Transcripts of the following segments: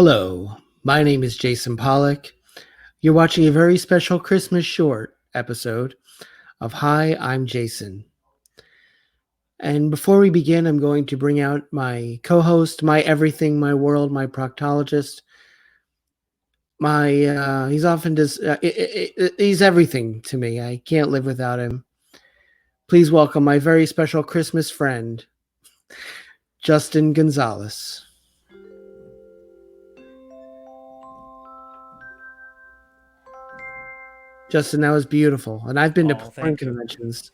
Hello, my name is Jason Pollock. You're watching a very special Christmas short episode of Hi, I'm Jason. And before we begin, I'm going to bring out my co host, my everything, my world, my proctologist. He's often just, he's everything to me. I can't live without him. Please welcome my very special Christmas friend, Justin Gonzalez. Justin, that was beautiful. And I've been to porn conventions.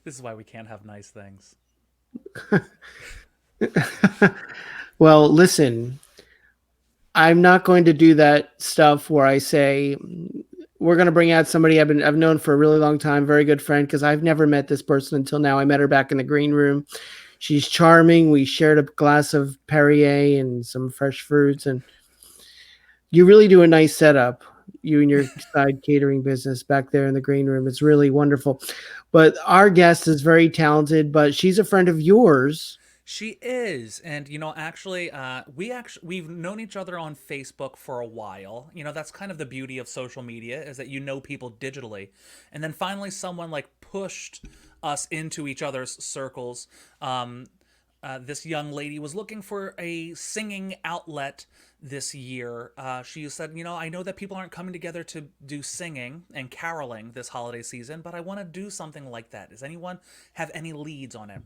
This is why we can't have nice things. Well, listen, I'm not going to do that stuff where I say we're going to bring out somebody I've known for a really long time, very good friend, because I've never met this person until now. I met her back in the green room. She's charming. We shared a glass of Perrier and some fresh fruits, and you really do a nice setup. You and your side catering business back there in the green room. It's really wonderful. But our guest is very talented, but she's a friend of yours. She is, and actually, we've known each other on Facebook for a while. That's kind of the beauty of social media, is that you know people digitally, and then finally someone like pushed us into each other's circles. This young lady was looking for a singing outlet this year. She said, I know that people aren't coming together to do singing and caroling this holiday season, but I want to do something like that. Does anyone have any leads on it?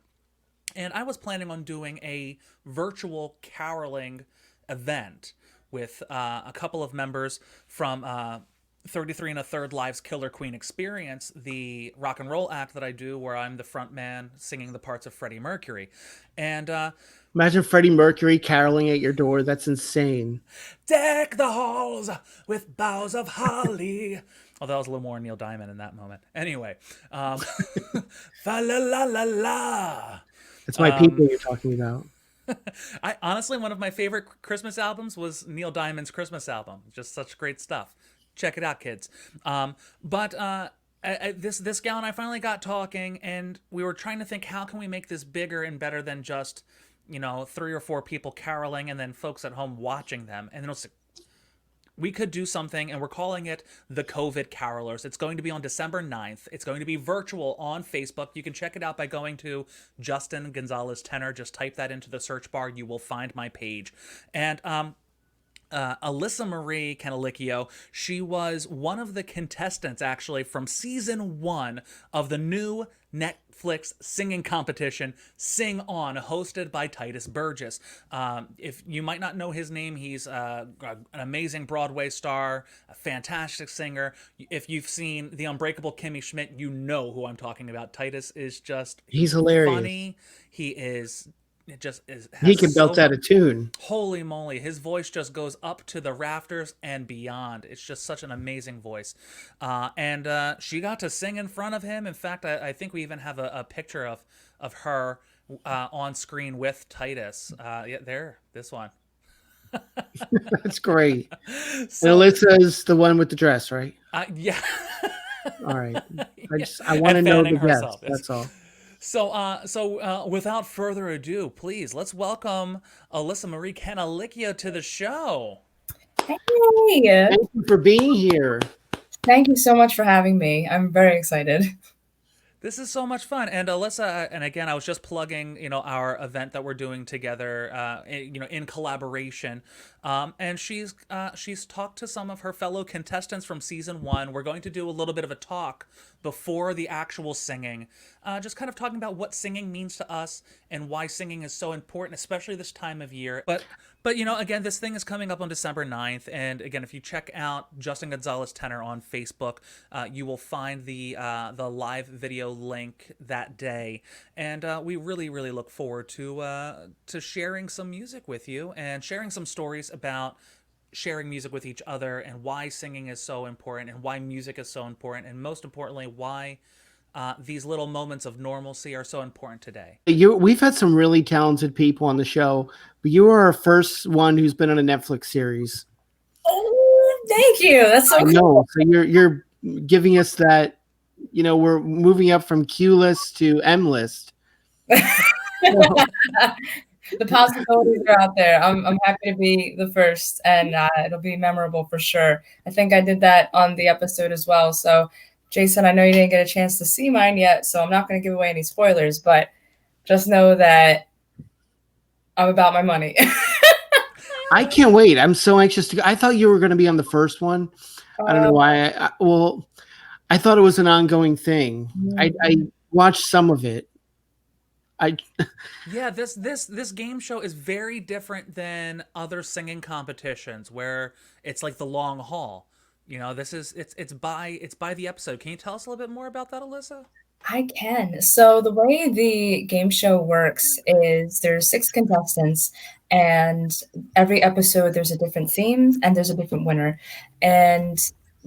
And I was planning on doing a virtual caroling event with a couple of members from 33 and a Third Lives Killer Queen Experience, the rock and roll act that I do where I'm the front man singing the parts of Freddie Mercury. And imagine Freddie Mercury caroling at your door. That's insane. Deck the halls with boughs of holly. Although I was a little more Neil Diamond in that moment. Anyway, fa la la la la. It's my people you're talking about. I honestly, one of my favorite Christmas albums was Neil Diamond's Christmas album. Just such great stuff. Check it out, kids. This gal and I finally got talking, and we were trying to think, how can we make this bigger and better than just, 3 or 4 people caroling and then folks at home watching them. And then it was like, we could do something, and we're calling it the COVID Carolers. It's going to be on December 9th. It's going to be virtual on Facebook. You can check it out by going to Justin Gonzalez Tenor. Just type that into the search bar. You will find my page. And Alyssa Marie Canalicchio, she was one of the contestants, actually, from season 1 of the new Netflix singing competition, Sing On, hosted by Titus Burgess. If you might not know his name, he's an amazing Broadway star, a fantastic singer. If you've seen The Unbreakable Kimmy Schmidt, you know who I'm talking about. Titus is just He's hilarious. Funny. He is... It just is. He can belt out a tune. Holy moly. His voice just goes up to the rafters and beyond. It's just such an amazing voice. And she got to sing in front of him. In fact, I think we even have a picture of her on screen with Titus. Yeah, there, this one. That's great. So, and Alyssa's the one with the dress, right? Yeah. All right. I want to know the guest. That's all. So without further ado, please, let's welcome Alyssa Marie Canalicchio to the show. Hey. Thank you for being here. Thank you so much for having me. I'm very excited. This is so much fun. And Alyssa, and again, I was just plugging, our event that we're doing together, in collaboration. And she's talked to some of her fellow contestants from season 1. We're going to do a little bit of a talk before the actual singing, just kind of talking about what singing means to us and why singing is so important, especially this time of year. But again, this thing is coming up on December 9th. And again, if you check out Justin Gonzalez Tenor on Facebook, you will find the live video link that day. And we really, really look forward to sharing some music with you and sharing some stories about sharing music with each other and why singing is so important and why music is so important. And most importantly, why these little moments of normalcy are so important today. We've had some really talented people on the show, but you are our first one who's been on a Netflix series. Oh, thank you. That's so cool. So you're giving us that, we're moving up from Q list to M list. The possibilities are out there. I'm happy to be the first, and it'll be memorable for sure. I think I did that on the episode as well. So, Jason, I know you didn't get a chance to see mine yet, so I'm not going to give away any spoilers, but just know that I'm about my money. I can't wait. I'm so anxious to go. I thought you were going to be on the first one. I don't know why. Well, I thought it was an ongoing thing. I watched some of it. I Yeah, this game show is very different than other singing competitions where it's like the long haul. You know, this is it's by the episode. Can you tell us a little bit more about that, Alyssa? I can. So the way the game show works is there's six contestants, and every episode there's a different theme and there's a different winner. And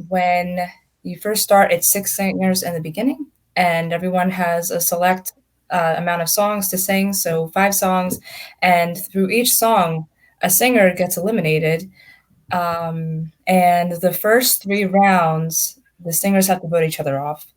when you first start, it's six singers in the beginning, and everyone has a select amount of songs to sing, so five songs. And through each song, a singer gets eliminated. And the first three rounds, the singers have to vote each other off,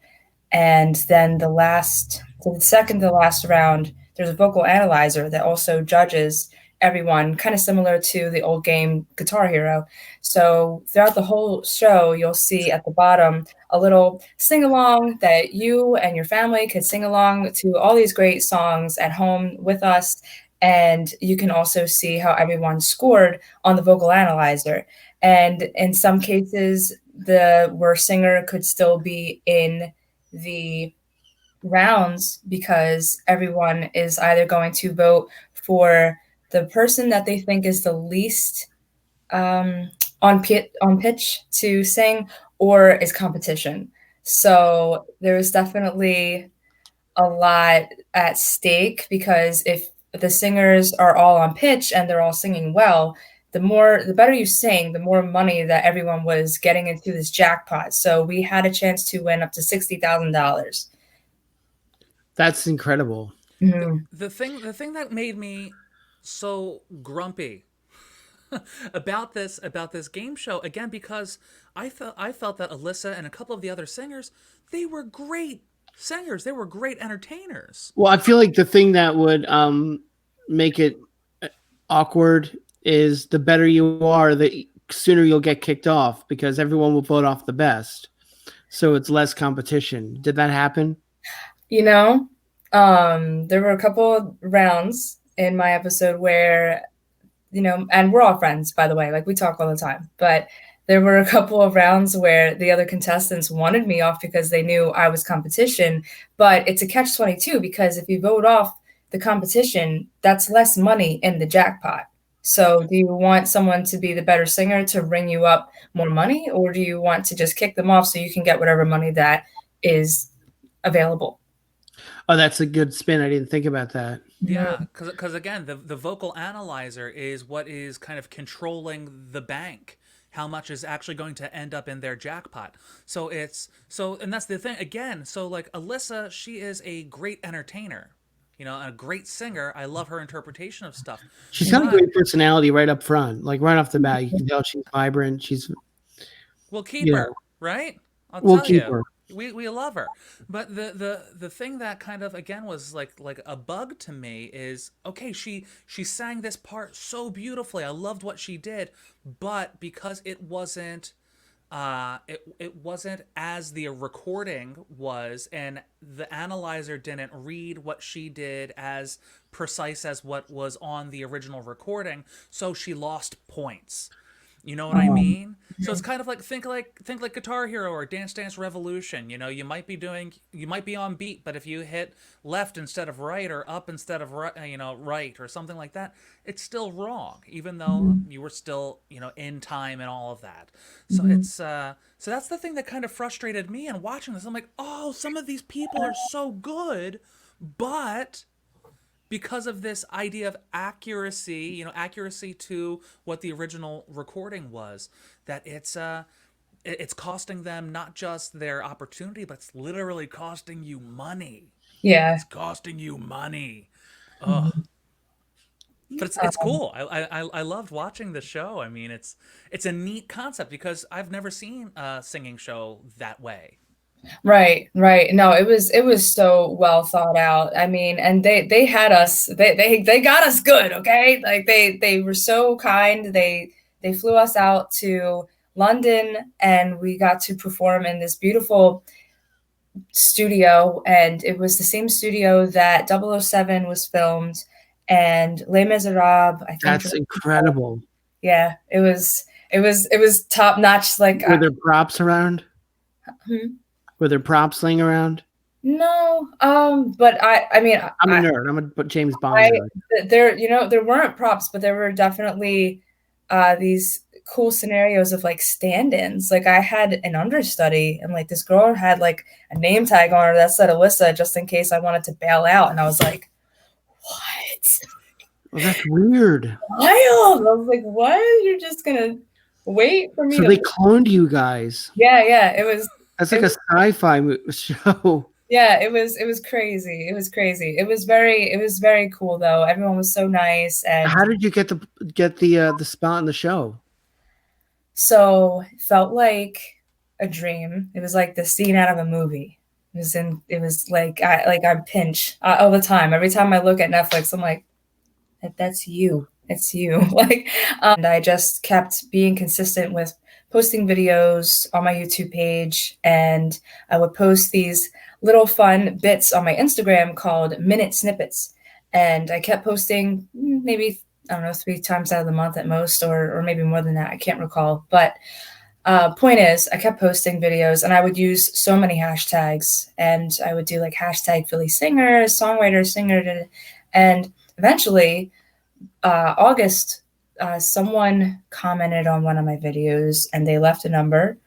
and then the second to last round, there's a vocal analyzer that also judges everyone, kind of similar to the old game Guitar Hero. So throughout the whole show, you'll see at the bottom a little sing along that you and your family could sing along to all these great songs at home with us. And you can also see how everyone scored on the vocal analyzer. And in some cases, the worst singer could still be in the rounds because everyone is either going to vote for the person that they think is the least on pitch to sing, or is competition. So there's definitely a lot at stake because if the singers are all on pitch and they're all singing well, the better you sing, the more money that everyone was getting into this jackpot. So we had a chance to win up to $60,000. That's incredible. Mhm. The thing that made me so grumpy about this game show again because I felt that Alyssa and a couple of the other singers, they were great singers. They were great entertainers. Well, I feel like the thing that would make it awkward is the better you are, the sooner you'll get kicked off because everyone will vote off the best. So it's less competition. Did that happen? You know, there were a couple of rounds in my episode where, and we're all friends, by the way, like we talk all the time, but there were a couple of rounds where the other contestants wanted me off because they knew I was competition, but it's a catch 22 because if you vote off the competition, that's less money in the jackpot. So do you want someone to be the better singer to bring you up more money, or do you want to just kick them off so you can get whatever money that is available? Oh, that's a good spin. I didn't think about that. Yeah, because again, the vocal analyzer is what is kind of controlling the bank, how much is actually going to end up in their jackpot. And that's the thing again. So like Alyssa, she is a great entertainer, a great singer. I love her interpretation of stuff. She's got a But great personality right up front. Like right off the bat, you can tell she's vibrant. She's, we'll keep you know, her, right? I'll we'll tell keep you. her. We love her. But the thing that kind of again was like a bug to me is okay, she sang this part so beautifully. I loved what she did, but because it wasn't as the recording was, and the analyzer didn't read what she did as precise as what was on the original recording, so she lost points. You know what I mean? So it's kind of like think like Guitar Hero or Dance Dance Revolution. You might be on beat, but if you hit left instead of right or up instead of right, right or something like that, it's still wrong, even though you were still in time and all of that. So so that's the thing that kind of frustrated me. And watching this, I'm like, oh, some of these people are so good, but because of this idea of accuracy, accuracy to what the original recording was, that it's costing them not just their opportunity, but it's literally costing you money. Yeah. It's costing you money. Ugh. But it's cool. I loved watching the show. I mean, it's a neat concept because I've never seen a singing show that way. Right, right. No, it was so well thought out. I mean, and they had us. They got us good. Okay, like they were so kind. They flew us out to London, and we got to perform in this beautiful studio, and it was the same studio that 007 was filmed, and Les Miserables, I think. That's incredible. Yeah, it was top notch. Like, Were there props around? hmm? Were there props laying around? No, but I mean, I'm a nerd. I'm a James Bond I nerd. there weren't props, but there were definitely these cool scenarios of like stand-ins. Like, I had an understudy, and like this girl had like a name tag on her that said Alyssa, just in case I wanted to bail out, and I was like, what? Well, that's weird. Wild. I was like, what? You're just gonna wait for me So to? they cloned you guys. Yeah. It was. That's like a sci-fi show. Yeah, it was crazy. It was crazy. It was very cool though. Everyone was so nice, and How did you get the spot in the show? so it felt like a dream. It was like the scene out of a movie. It was like I'm pinch all the time. Every time I look at Netflix, I'm like, that's you. It's you. Like, and I just kept being consistent with posting videos on my YouTube page, and I would post these little fun bits on my Instagram called minute snippets. And I kept posting maybe, I don't know, 3 times out of the month at most, or maybe more than that. I can't recall. But point is, I kept posting videos, and I would use so many hashtags, and I would do like hashtag Philly singer, songwriter, singer, and eventually August, someone commented on one of my videos, and they left a number,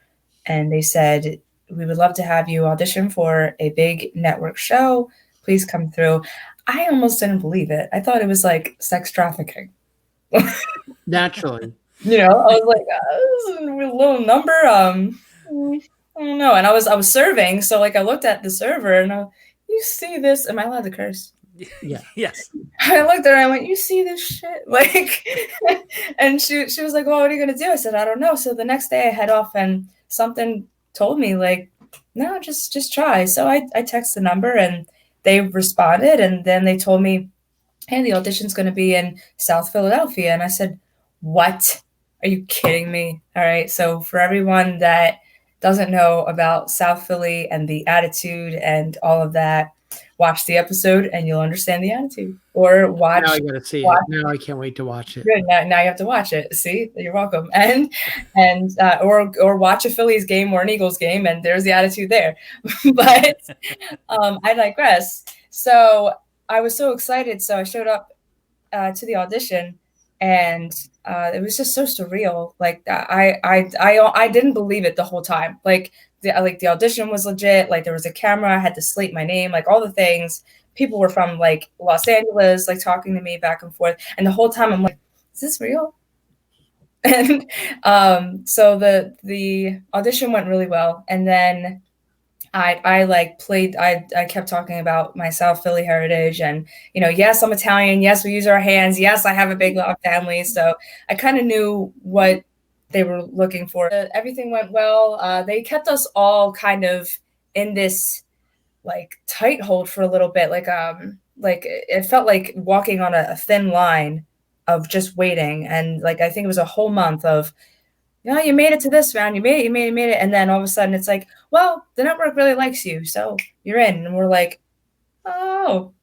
and they said, "We would love to have you audition for a big network show. Please come through." I almost didn't believe it. I thought it was like sex trafficking. Naturally. I was like, this is a little number. I don't know. And I was serving, so like I looked at the server, and you see this? Am I allowed to curse? Yeah. Yes. I looked at her and I went, "You see this shit?" Like, and she was like, "Well, what are you gonna do?" I said, "I don't know." So the next day I head off, and something told me like, "No, just try." So I text the number, and they responded, and then they told me, "Hey, the audition's gonna be in South Philadelphia." And I said, "What? Are you kidding me?" All right. So for everyone that doesn't know about South Philly and the attitude and all of that, watch the episode and you'll understand the attitude. Or watch. Now I gotta see watch it. Now I can't wait to watch it. Good. Now you have to watch it. See, you're welcome. Or watch a Phillies game or an Eagles game, and there's the attitude there. But I digress. So I was so excited. So I showed up to the audition, and it was just so surreal. Like, I didn't believe it the whole time. Like the audition was legit. Like, there was a camera. I had to slate my name. Like, all the things. People were from like Los Angeles, like talking to me back and forth. And the whole time I'm like, is this real? And so the audition went really well. And then I like played, I kept talking about my South Philly heritage, and, yes, I'm Italian. Yes, we use our hands. Yes, I have a big love family. So I kind of knew what they were looking for. Everything went well. They kept us all kind of in this like tight hold for a little bit. Like it felt like walking on a thin line of just waiting. And like, I think it was a whole month of, you made it to this round, you made it. And then all of a sudden it's like, well, the network really likes you, so you're in. And we're like, oh,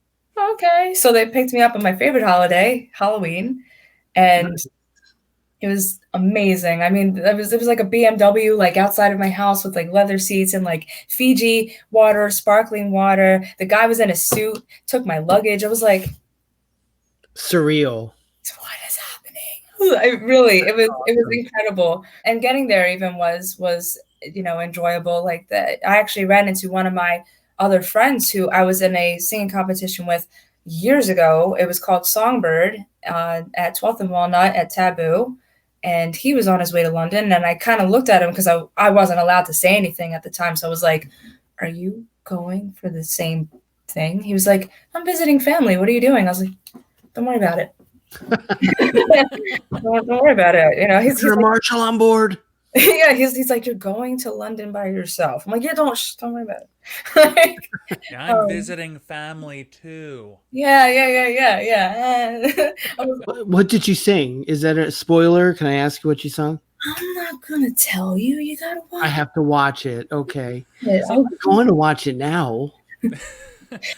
okay. So they picked me up on my favorite holiday, Halloween, and it was amazing. I mean, it was like a BMW, like outside of my house with like leather seats and like Fiji water, sparkling water. The guy was in a suit, took my luggage. I was like, surreal. What is happening? It was incredible. And getting there even was enjoyable. Like that, I actually ran into one of my other friends who I was in a singing competition with years ago. It was called Songbird at 12th and Walnut at Taboo. And he was on his way to London, and I kind of looked at him because I wasn't allowed to say anything at the time. So I was like, "Are you going for the same thing?" He was like, "I'm visiting family. What are you doing?" I was like, "Don't worry about it." Don't worry about it. He's a marshal on board. Yeah, he's like, "You're going to London by yourself." I'm like, "Yeah, don't worry about it." Like, Yeah, I'm um, visiting family too. yeah. I was What did you sing? Is that a spoiler? Can I ask you what you sung? I'm not gonna tell you. You gotta I watch have to watch it. Okay. it. So, I'm going to watch it now. and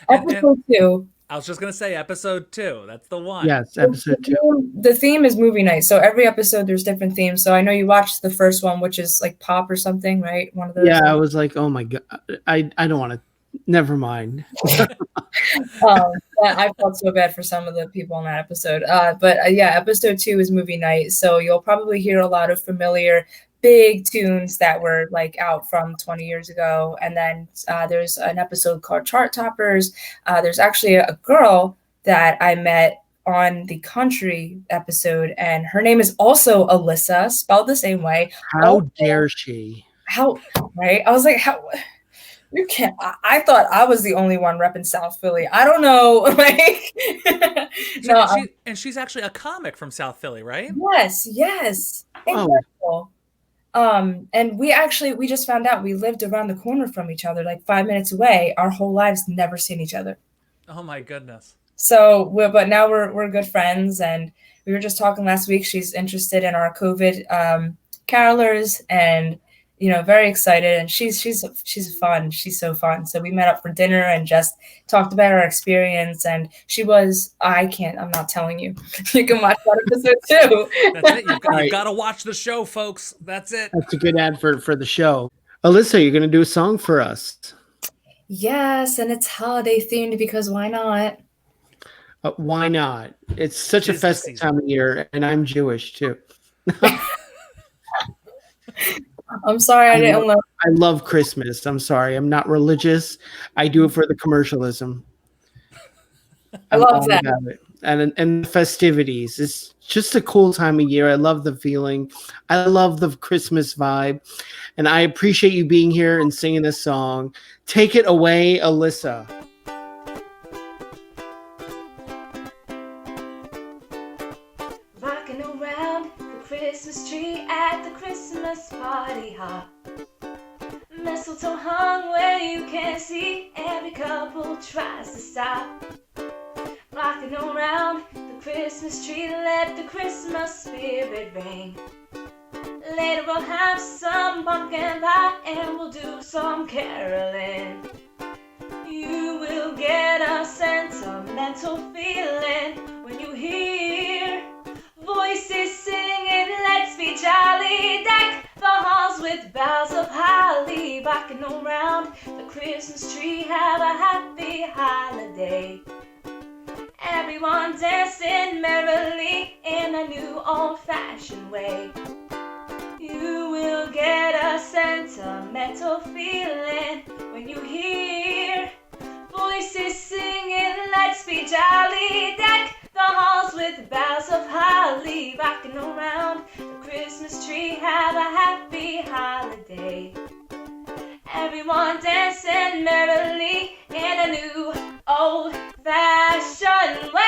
Episode 2. I was just gonna say episode 2. That's the one. Yes, episode 2. The theme is movie night. So every episode there's different themes. So I know you watched the first one, which is like pop or something, right? One of those. Yeah, I was like, "Oh my god. I don't want to never mind." But I felt so bad for some of the people on that episode. But yeah, episode 2 is movie night. So you'll probably hear a lot of familiar big tunes that were like out from 20 years ago. And then there's an episode called Chart Toppers. There's actually a girl that I met on the country episode, and her name is also Alyssa, spelled the same way. How dare she? How, right? I was like, how? You can't. I thought I was the only one repping South Philly. I don't know. Like, So, no, and she's actually a comic from South Philly, right? yes, Oh, incredible. And we just found out we lived around the corner from each other, like 5 minutes away. Our whole lives never seen each other. Oh my goodness. So, but now we're good friends, and we were just talking last week. She's interested in our COVID carolers, and very excited. And she's fun. She's so fun. So we met up for dinner and just talked about our experience. And she was, I'm not telling you. You can watch that episode too. That's it. You've right. got to watch the show, folks. That's it. That's a good ad for the show. Alyssa, you're going to do a song for us. Yes, and it's holiday themed because why not? Why not? It's such a Tis the festive season. time of year, and I'm Jewish too. I'm sorry I didn't learn. I love Christmas. I'm sorry. I'm not religious. I do it for the commercialism. I love all that. about it. And the festivities. It's just a cool time of year. I love the feeling. I love the Christmas vibe. And I appreciate you being here and singing this song. Take it away, Alyssa. Rocking around the Christmas tree at the Christmas party hop. Mistletoe hung where you can't see, every couple tries to stop. Rocking around the Christmas tree, let the Christmas spirit ring. Later we'll have some pumpkin pie and we'll do some caroling. You will get a sentimental feeling when you hear voices singing, let's be jolly. Deck the halls with boughs of holly, rocking around the Christmas tree. Have a happy holiday. Everyone dancing merrily in a new old-fashioned way. You will get a sentimental feeling when you hear voices singing, let's be jolly. Deck the halls with boughs of holly, rocking around the Christmas tree. Have a happy holiday. Everyone dancing merrily in a new old-fashioned way.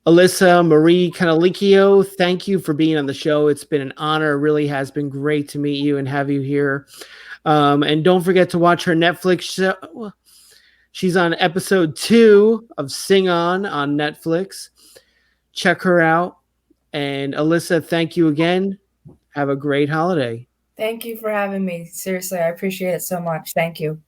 Alyssa Marie Canalicchio, thank you for being on the show. It's been an honor. It really has been great to meet you and have you here. And don't forget to watch her Netflix show. She's on episode 2 of Sing On Netflix. Check her out. And Alyssa, thank you again. Have a great holiday. Thank you for having me. Seriously, I appreciate it so much. Thank you.